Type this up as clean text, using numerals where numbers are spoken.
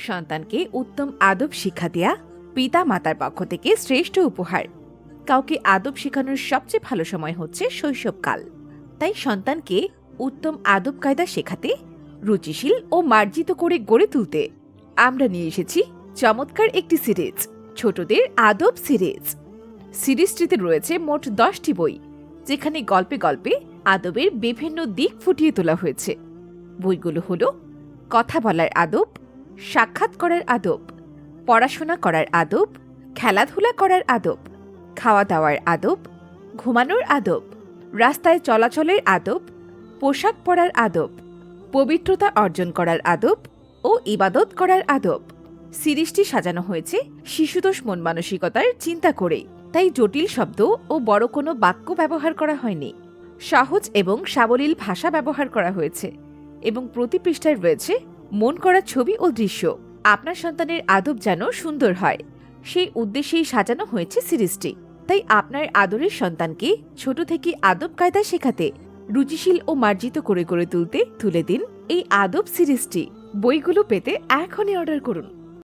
সন্তানকে উত্তম আদব শিক্ষা দেয়া পিতা মাতার পক্ষ থেকে শ্রেষ্ঠ উপহার। কাউকে আদব শেখানোর সবচেয়ে ভালো সময় হচ্ছে শৈশবকাল। তাই সন্তানকে উত্তম আদব কায়দা শেখাতে, রুচিশীল ও মার্জিত করে গড়ে তুলতে আমরা নিয়ে এসেছি চমৎকার একটি সিরিজ, ছোটদের আদব সিরিজ। সিরিজটিতে রয়েছে মোট 10টি বই, যেখানে গল্পে গল্পে আদবের বিভিন্ন দিক ফুটিয়ে তোলা হয়েছে। বইগুলো হলো কথা বলার আদব, সাক্ষাৎ করার আদব, পড়াশোনা করার আদব, খেলাধুলা করার আদব, খাওয়া দাওয়ার আদব, ঘুমানোর আদব, রাস্তায় চলাচলের আদব, পোশাক পরার আদব, পবিত্রতা অর্জন করার আদব ও ইবাদত করার আদব। সিরিজটি সাজানো হয়েছে শিশুতোষ মন মানসিকতার চিন্তা করে, তাই জটিল শব্দ ও বড় কোনো বাক্য ব্যবহার করা হয়নি। সহজ এবং সাবলীল ভাষা ব্যবহার করা হয়েছে এবং প্রতি পৃষ্ঠায় রয়েছে মন করা ছবি ও দৃশ্য। আপনার সন্তানের আদব যেন সুন্দর হয়, সেই উদ্দেশ্যেই সাজানো হয়েছে সিরিজটি। তাই আপনার আদরের সন্তানকে ছোট থেকে আদব কায়দা শেখাতে, রুচিশীল ও মার্জিত করে গড়ে তুলতে তুলে দিন এই আদব সিরিজটি। বইগুলো পেতে এখনই অর্ডার করুন।